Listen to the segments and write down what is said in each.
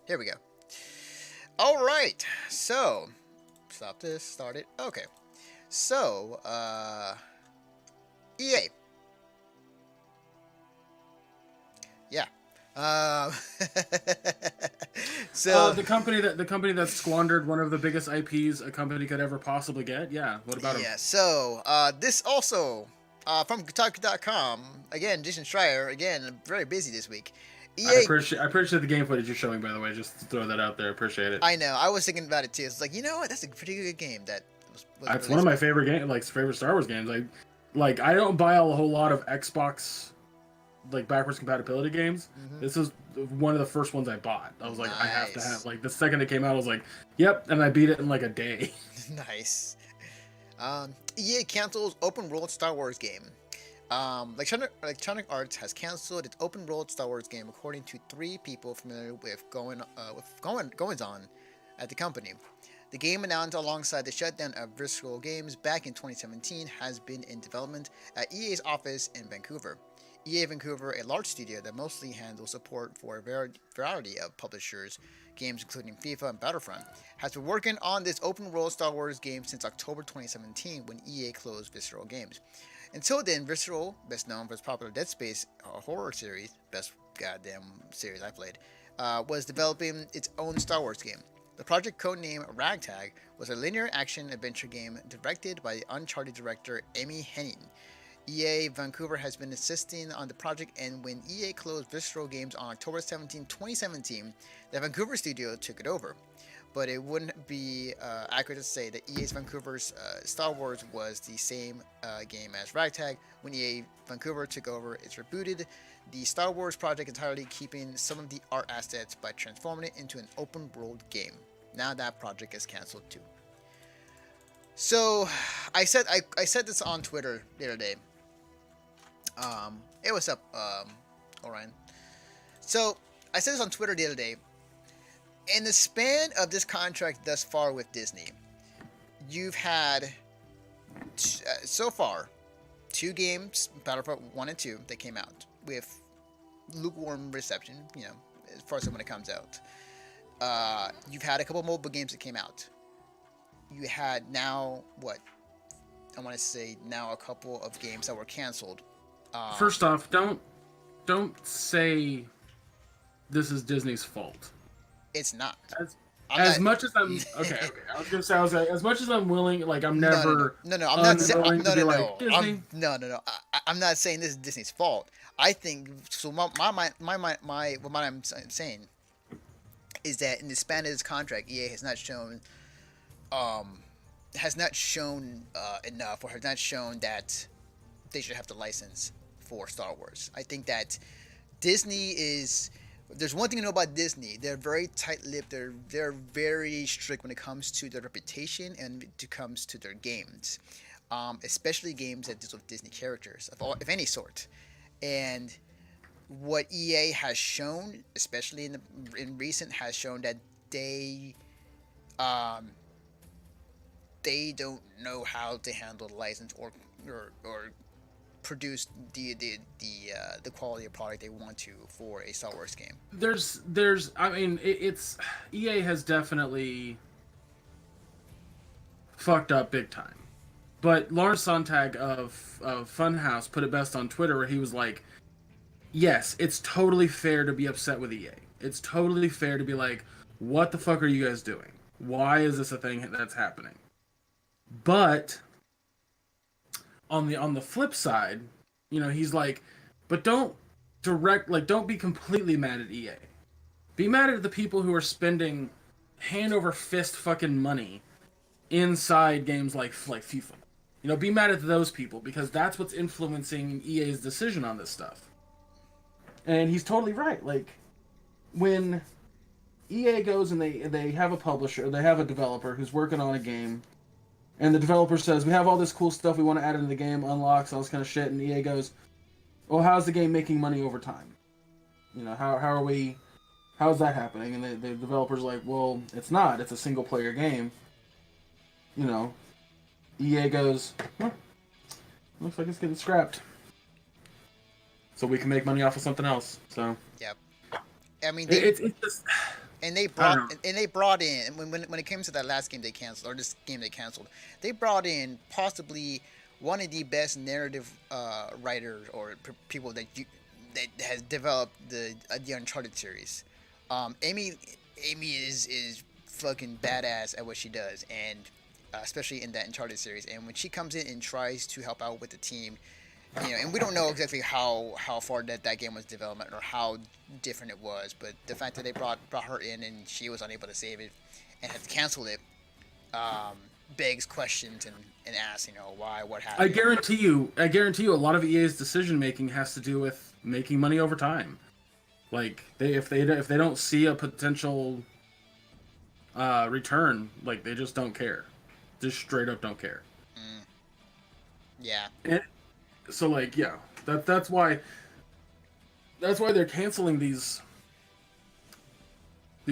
Here we go. All right. So, stop this. Start it. Okay. So, EA. Yeah. Um, so The company that squandered one of the biggest IPs a company could ever possibly get. Yeah. What about them? yeah. So this also from Kotaku.com again. Jason Schreier again very busy this week. EA. I appreciate the game footage you're showing, by the way. Just to throw that out there, appreciate it. I know. I was thinking about it too. It's like, you know what? That's a pretty good game. Was It's one of my favorite favorite Star Wars games. I don't buy a whole lot of Xbox backwards compatibility games. Mm-hmm. This is one of the first ones I bought. I was like, Nice. I have to have the second it came out. I was like, yep, and I beat it in a day. Nice. EA cancels open world Star Wars game. Electronic Arts has canceled its open world Star Wars game, according to 3 people familiar with goings on at the company. The game, announced alongside the shutdown of Visceral Games back in 2017, has been in development at EA's office in Vancouver. EA Vancouver, a large studio that mostly handles support for a variety of publishers' games including FIFA and Battlefront, has been working on this open-world Star Wars game since October 2017 when EA closed Visceral Games. Until then, Visceral, best known for its popular Dead Space horror series, best goddamn series I played, was developing its own Star Wars game. The project, codenamed Ragtag, was a linear action adventure game directed by Uncharted director Amy Hennig. EA Vancouver has been assisting on the project, and when EA closed Visceral Games on October 17, 2017, the Vancouver studio took it over. But it wouldn't be accurate to say that EA's Vancouver's Star Wars was the same game as Ragtag. When EA Vancouver took over, it's rebooted the Star Wars project entirely, keeping some of the art assets by transforming it into an open world game. Now that project is cancelled too. So, I said this on Twitter the other day. Hey, what's up, Orion? So, I said this on Twitter the other day. In the span of this contract thus far with Disney, you've had, so far, 2 games, Battlefront 1 and 2, that came out with lukewarm reception, as far as when it comes out. You've had a couple mobile games that came out. You had now, I want to say now a couple of games that were canceled. First off, don't say this is Disney's fault. It's not. As much as I'm okay. I was gonna say, as much as I'm willing, I'm never. No. I'm not saying Disney. I'm not saying this is Disney's fault. I think so. What I'm saying is that in the span of this contract, EA has not shown, enough, or has not shown that they should have the license for Star Wars. I think that Disney is. There's one thing to know about Disney. They're very tight-lipped. They're very strict when it comes to their reputation and when it comes to their games, especially games that deal with Disney characters of any sort. And what EA has shown, especially in recent, has shown that they don't know how to handle the license or produce the quality of product they want to for a Star Wars game. It's EA has definitely fucked up big time. But Lars Sonntag of Funhouse put it best on Twitter, where he was like, yes, it's totally fair to be upset with EA. It's totally fair to be like, what the fuck are you guys doing? Why is this a thing that's happening? But on the flip side, he's like, but don't be completely mad at EA. Be mad at the people who are spending hand over fist fucking money inside games like FIFA. Be mad at those people, because that's what's influencing EA's decision on this stuff. And he's totally right. When EA goes and they have a publisher, they have a developer who's working on a game, and the developer says, we have all this cool stuff we want to add into the game, unlocks, all this kind of shit, and EA goes, well, how's the game making money over time? How's that happening? And the developer's like, well, it's not. It's a single-player game. EA goes, well, looks like it's getting scrapped. So we can make money off of something else. So Yep. I mean, it's just... And they I brought don't know. and they brought in when it came to that last game they canceled, or this game they canceled, they brought in possibly one of the best narrative writers or people that has developed the Uncharted series. Amy is fucking badass at what she does, and especially in that Uncharted series. And when she comes in and tries to help out with the team, and we don't know exactly how far that game was development or how different it was, but the fact that they brought her in and she was unable to save it and had to cancel it, begs questions and asks, why, what happened. I guarantee you, a lot of EA's decision making has to do with making money over time. Like if they don't see a potential return, like they just don't care, just straight up don't care. Yeah. And so like yeah, that's why they're canceling these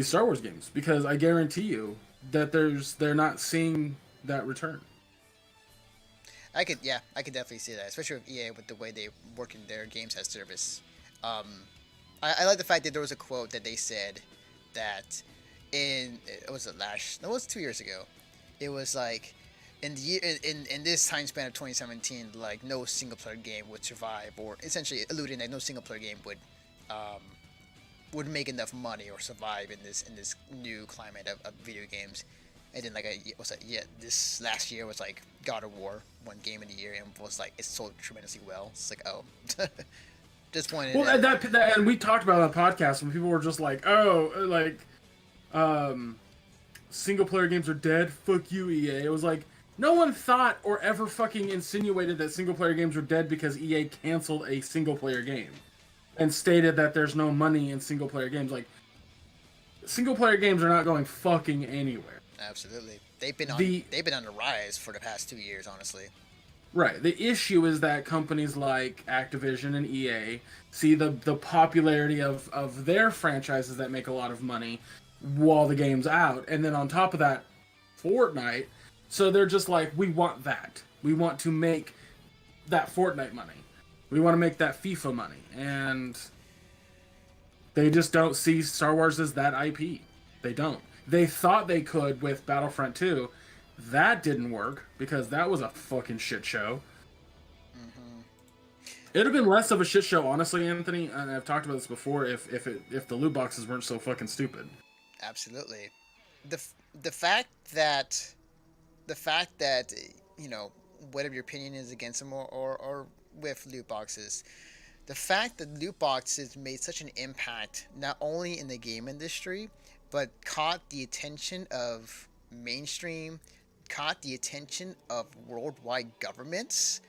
Star Wars games, because I guarantee you that they're not seeing that return. I could definitely see that, especially with EA with the way they work in their games as service. Um, I like the fact that there was a quote that they said that it was 2 years ago. It was like in the year in this time span of 2017, like no single player game would survive, or essentially alluding that no single player game would make enough money or survive in this new climate of video games. And then this last year was like God of War won Game of the Year and was like it sold tremendously well. It's like, oh, disappointed. Well, that and we talked about on the podcast when people were just like, oh, like, single player games are dead. Fuck you, EA. It was like no one thought or ever fucking insinuated that single player games were dead because EA canceled a single player game and stated that there's no money in single player games. Like, single player games are not going fucking anywhere. Absolutely, they've been on the rise for the past 2 years, honestly. Right. The issue is that companies like Activision and EA see the popularity of their franchises that make a lot of money while the game's out, and then on top of that, Fortnite. So they're just like, we want that. We want to make that Fortnite money. We want to make that FIFA money, and they just don't see Star Wars as that IP. They don't. They thought they could with Battlefront 2. That didn't work because that was a fucking shit show. Mm-hmm. It'd have been less of a shit show, honestly, Anthony. And I've talked about this before. If the loot boxes weren't so fucking stupid. Absolutely, the fact that whatever your opinion is against them or with loot boxes, the fact that loot boxes made such an impact not only in the game industry but caught the attention of mainstream, caught the attention of worldwide governments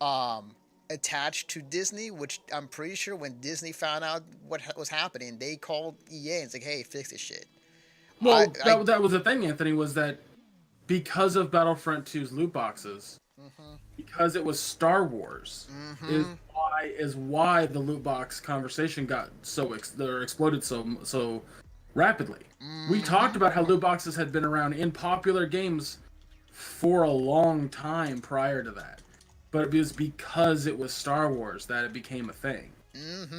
attached to Disney, which I'm pretty sure when Disney found out what was happening, they called EA and it's like, hey, fix this shit. Well, that was the thing, Anthony, was that because of Battlefront 2's loot boxes, because it was Star Wars, is why the loot box conversation got exploded so rapidly. We talked about how loot boxes had been around in popular games for a long time prior to that, but it was because it was Star Wars that it became a thing.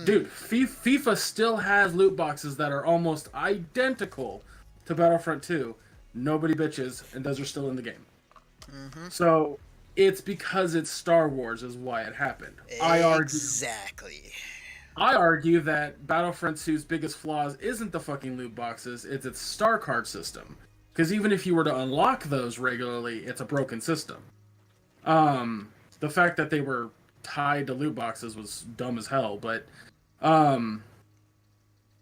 Dude, FIFA still has loot boxes that are almost identical to Battlefront 2. Nobody bitches, and those are still in the game. So it's because it's Star Wars is why it happened. Exactly. I argue that Battlefront 2's biggest flaws isn't the fucking loot boxes, it's its star card system. Because even if you were to unlock those regularly, it's a broken system. The fact that they were tied to loot boxes was dumb as hell, but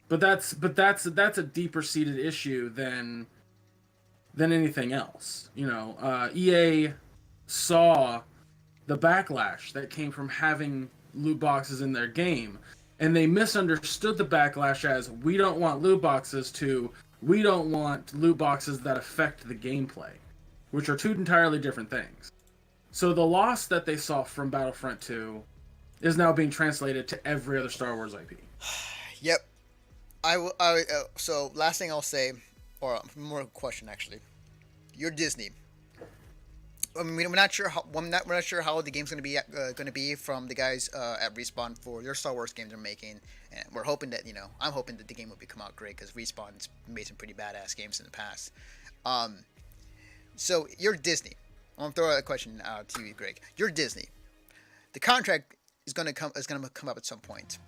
that's a deeper seated issue than anything else. EA saw the backlash that came from having loot boxes in their game, and they misunderstood the backlash as we don't want loot boxes to we don't want loot boxes that affect the gameplay, which are two entirely different things. So the loss that they saw from Battlefront 2 is now being translated to every other Star Wars IP. Yep. So last thing I'll say, or more question actually. You're Disney. I mean, we're not sure how we're not sure how the game's going to be from the guys at Respawn for their Star Wars games they're making, and we're hoping that I'm hoping that the game will come out great because Respawn's made some pretty badass games in the past. Um, so you're Disney. I'm gonna throw a question out to you, Greg. You're Disney. The contract is going to come up at some point.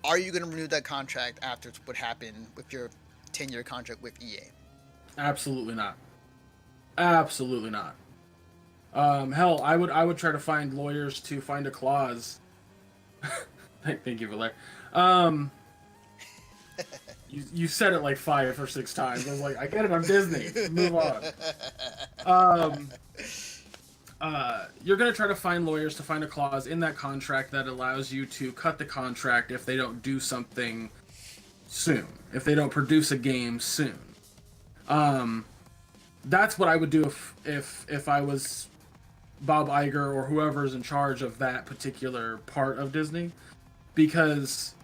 Are you going to renew that contract after what happened with your 10-year contract with EA? Absolutely not. Absolutely not. Hell, I would try to find lawyers to find a clause. Thank you, Valer. You said it like 5 or 6 times. I was like, I get it. I'm Disney. Move on. You're gonna try to find lawyers to find a clause in that contract that allows you to cut the contract if they don't do something soon. If they don't produce a game soon. That's what I would do if I was Bob Iger or whoever's in charge of that particular part of Disney, because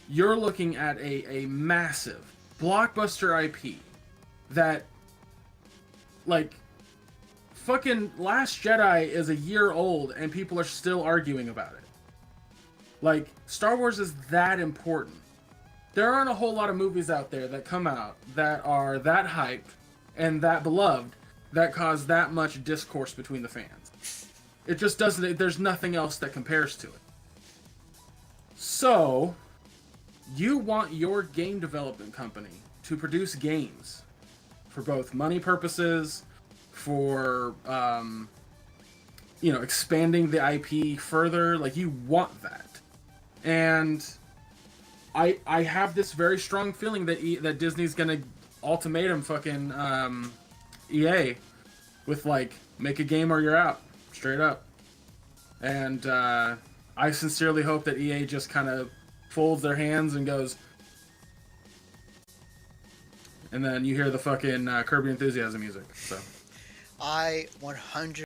you're looking at a massive blockbuster IP that, like, fucking Last Jedi is a year old and people are still arguing about it. Like, Star Wars is that important. There aren't a whole lot of movies out there that come out that are that hyped and that beloved that cause that much discourse between the fans. It just doesn't, there's nothing else that compares to it. So, you want your game development company to produce games for both money purposes, for, expanding the IP further. Like, you want that. And I have this very strong feeling that Disney's gonna ultimatum fucking EA with, like, make a game or you're out, straight up. And I sincerely hope that EA just kind of folds their hands and goes, and then you hear the fucking Kirby Enthusiasm music. So I 100